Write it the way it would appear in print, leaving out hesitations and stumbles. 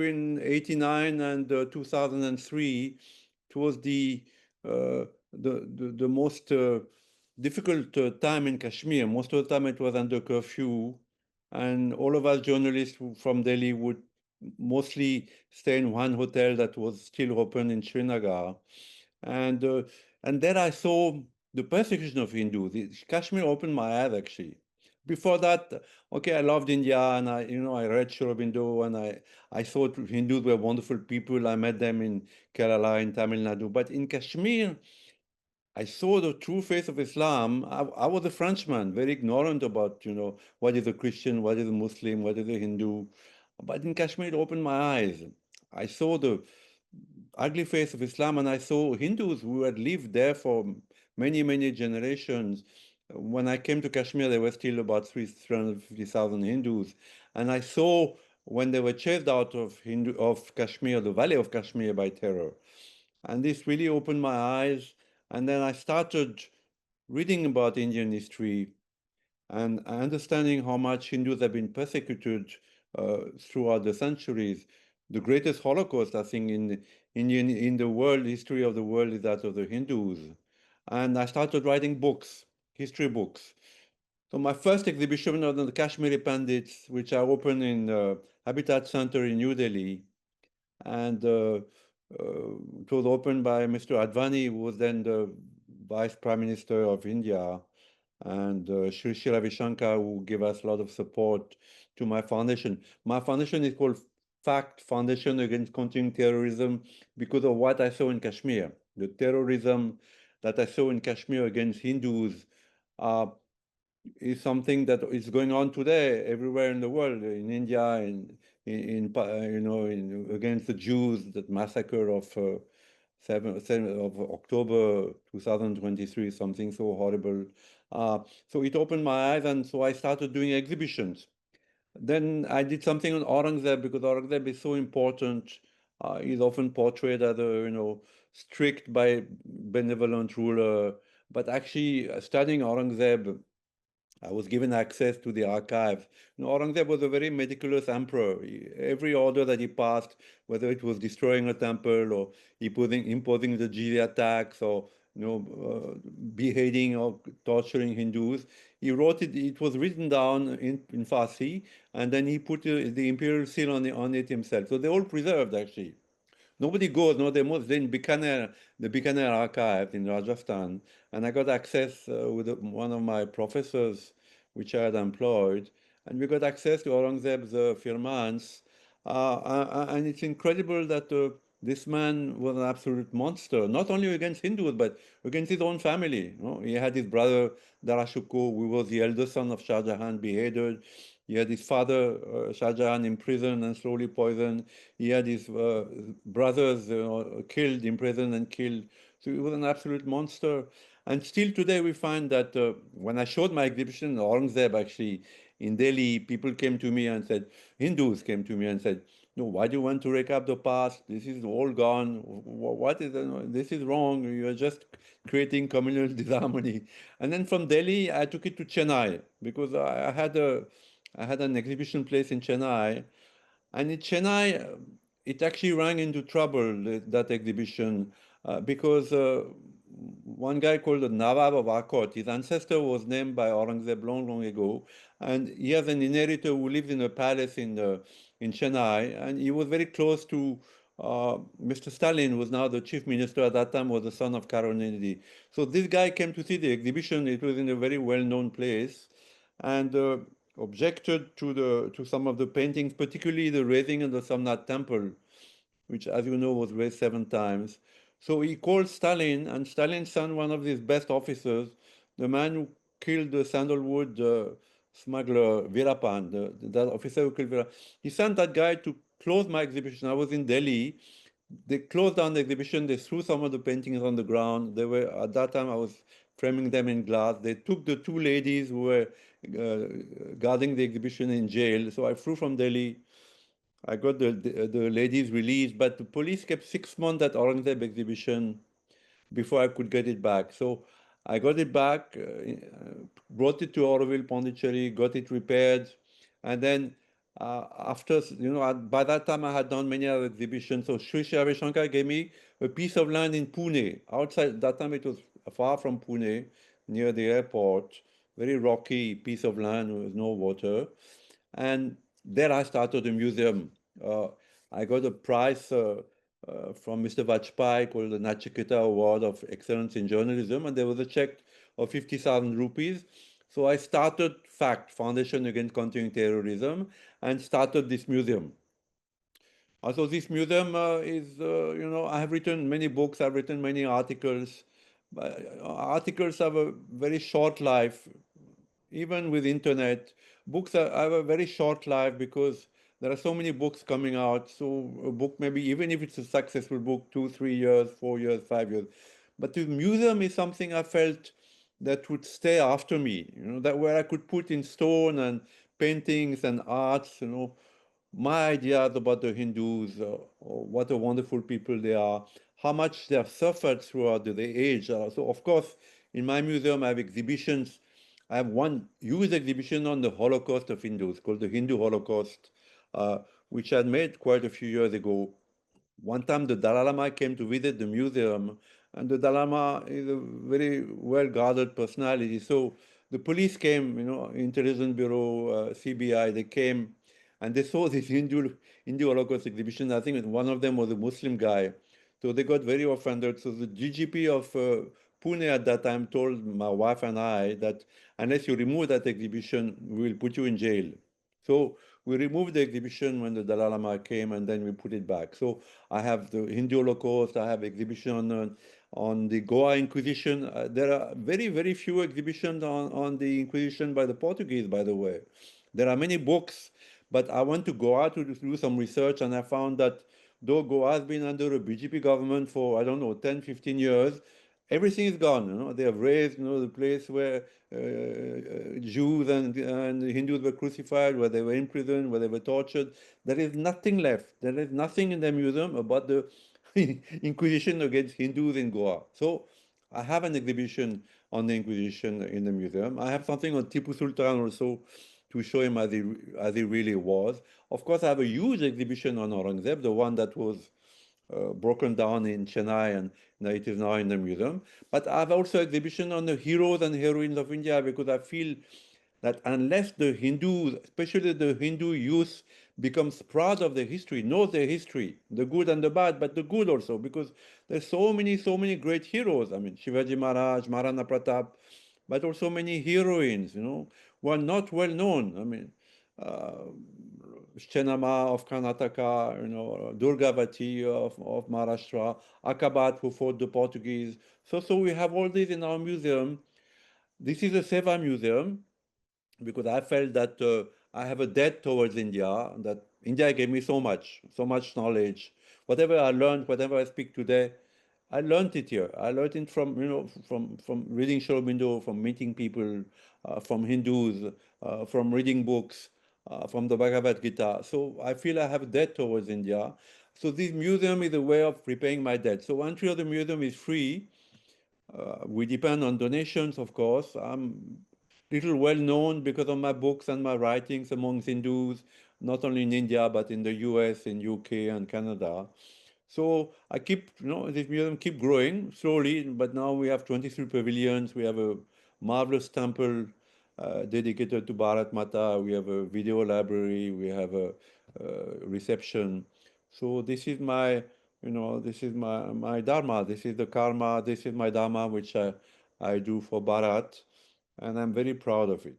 between 89 and 2003, it was the most difficult time in Kashmir. Most of the time it was under curfew, and all of us journalists from Delhi would mostly stay in one hotel that was still open in Srinagar. And uh, and then I saw the persecution of Hindus. Kashmir opened my eyes actually. Before that, okay, I loved India, and I read Sri Aurobindo, and I thought Hindus were wonderful people. I met them in Kerala, in Tamil Nadu. But in Kashmir, I saw the true face of Islam. I was a Frenchman, very ignorant about, what is a Christian, what is a Muslim, what is a Hindu. But in Kashmir, it opened my eyes. I saw the ugly face of Islam, and I saw Hindus who had lived there for many, many generations. When I came to Kashmir, there were still about 350,000 Hindus. And I saw when they were chased out of Kashmir, the valley of Kashmir, by terror. And this really opened my eyes. And then I started reading about Indian history and understanding how much Hindus have been persecuted throughout the centuries. The greatest Holocaust, I think, in the world history of the world is that of the Hindus. And I started writing books, history books. So my first exhibition was on the Kashmiri Pandits, which I opened in Habitat Center in New Delhi, and it was opened by Mr. Advani, who was then the Vice Prime Minister of India, and Shri Ravi Shankar, who gave us a lot of support to my foundation. My foundation is called FACT, Foundation Against Continuing Terrorism, because of what I saw in Kashmir. The terrorism that I saw in Kashmir against Hindus uh, is something that is going on today everywhere in the world, in India, against the Jews, that massacre of 7 of October 2023, something so horrible. So it opened my eyes, and so I started doing exhibitions. Then I did something on Aurangzeb because Aurangzeb is so important. He's often portrayed as strict by benevolent ruler, but actually studying Aurangzeb, I was given access to the archives. Aurangzeb was a very meticulous emperor. Every order that he passed, whether it was destroying a temple or imposing the jizya tax or beheading or torturing Hindus, he wrote it. It was written down in Farsi, and then he put the imperial seal on it himself. So they're all preserved actually. Nobody goes, no, they're in Bikaner, the Bikaner archive in Rajasthan, and I got access with one of my professors, which I had employed, and we got access to Aurangzeb's firmans, and it's incredible that this man was an absolute monster, not only against Hindus, but against his own family. He had his brother Darashuko, who was the eldest son of Shah Jahan, beheaded. He had his father, Shah Jahan, in prison and slowly poisoned. He had his brothers killed, imprisoned and killed. So he was an absolute monster. And still today we find that when I showed my exhibition in Aurangzeb, actually, in Delhi, people came to me and said, Hindus came to me and said, no, why do you want to recap the past? This is all gone. What is this is wrong. You are just creating communal disharmony. And then from Delhi, I took it to Chennai because I had an exhibition place in Chennai, and in Chennai, it actually ran into trouble, that exhibition, because one guy called the Nawab of Akot, his ancestor was named by Aurangzeb long, long ago, and he has an inheritor who lives in a palace in Chennai, and he was very close to Mr. Stalin, who was now the chief minister at that time, was the son of Karunanidhi. So this guy came to see the exhibition. It was in a very well-known place, and objected to some of the paintings, particularly the raising of the Somnath temple, which, as you know, was raised 7 times. So he called Stalin, and Stalin sent one of his best officers, the man who killed the sandalwood smuggler Veerapan, that officer who killed Veerapan. He sent that guy to close my exhibition. I was in Delhi. They closed down the exhibition. They threw some of the paintings on the ground. They were, at that time, I was framing them in glass. They took the two ladies who were guarding the exhibition in jail. So I flew from Delhi. I got the ladies released, but the police kept 6 months at Aurangzeb exhibition before I could get it back. So I got it back, brought it to Auroville Pondicherry, got it repaired, and then After, by that time I had done many other exhibitions. So Sri Ravi Shankar gave me a piece of land in Pune. Outside, that time it was far from Pune, near the airport, very rocky piece of land with no water. And there I started a museum. Uh, I got a prize from Mr. Vajpayee called the Nachiketa Award of Excellence in Journalism, and there was a check of 50,000 rupees. So I started FACT, Foundation Against Continuing Terrorism, and started this museum. So this museum is, I have written many books, I've written many articles. Articles have a very short life, even with internet. Books have a very short life because there are so many books coming out. So a book, maybe even if it's a successful book, 2 3 years, 4 years, 5 years, but the museum is something I felt that would stay after me, that where I could put in stone and paintings and arts, my ideas about the Hindus, what a wonderful people they are, how much they have suffered throughout the age. So, of course, in my museum, I have exhibitions. I have one huge exhibition on the Holocaust of Hindus called the Hindu Holocaust, uh, which I had made quite a few years ago. One time the Dalai Lama came to visit the museum, and the Dalai Lama is a very well-guarded personality. So the police came, Intelligence Bureau, CBI, they came, and they saw this Hindu Holocaust exhibition. I think one of them was a Muslim guy. So they got very offended. So the GGP of Pune at that time told my wife and I that unless you remove that exhibition, we will put you in jail. So we removed the exhibition when the Dalai Lama came, and then we put it back. So I have the Hindu Holocaust. I have exhibition on the Goa Inquisition. There are very, very few exhibitions on the Inquisition by the Portuguese, by the way. There are many books, but I went to Goa to do some research, and I found that though Goa has been under a BJP government for, I don't know, 10, 15 years, everything is gone. They have raised, the place where Jews and Hindus were crucified, where they were imprisoned, where they were tortured. There is nothing left. There is nothing in the museum about the Inquisition against Hindus in Goa. So I have an exhibition on the Inquisition in the museum. I have something on Tipu Sultan also to show him as he really was. Of course, I have a huge exhibition on Aurangzeb, the one that was broken down in Chennai, and it is now in the museum. But I have also exhibition on the heroes and heroines of India because I feel that unless the Hindus, especially the Hindu youth, becomes proud of their history, knows their history, the good and the bad, but the good also, because there's so many great heroes. I mean, Shivaji Maharaj, Maharana Pratap, but also many heroines, who are not well known. I mean, uh, Chenama of Karnataka, Durgavati of Maharashtra, Akabat who fought the Portuguese. So we have all these in our museum. This is a Seva museum because I felt that I have a debt towards India, that India gave me so much knowledge. Whatever I learned, whatever I speak today, I learned it here. I learned it from, from reading Shri Aurobindo, from meeting people, from Hindus, from reading books, from the Bhagavad Gita. So I feel I have a debt towards India. So this museum is a way of repaying my debt. So entry of the museum is free. We depend on donations, of course. I'm little well known because of my books and my writings among Hindus, not only in India, but in the US, in UK, and Canada. So I keep, this museum keep growing slowly, but now we have 23 pavilions. We have a marvelous temple dedicated to Bharat Mata. We have a video library. We have a reception. So this is my dharma. This is the karma. This is my dharma, which I do for Bharat, and I'm very proud of it.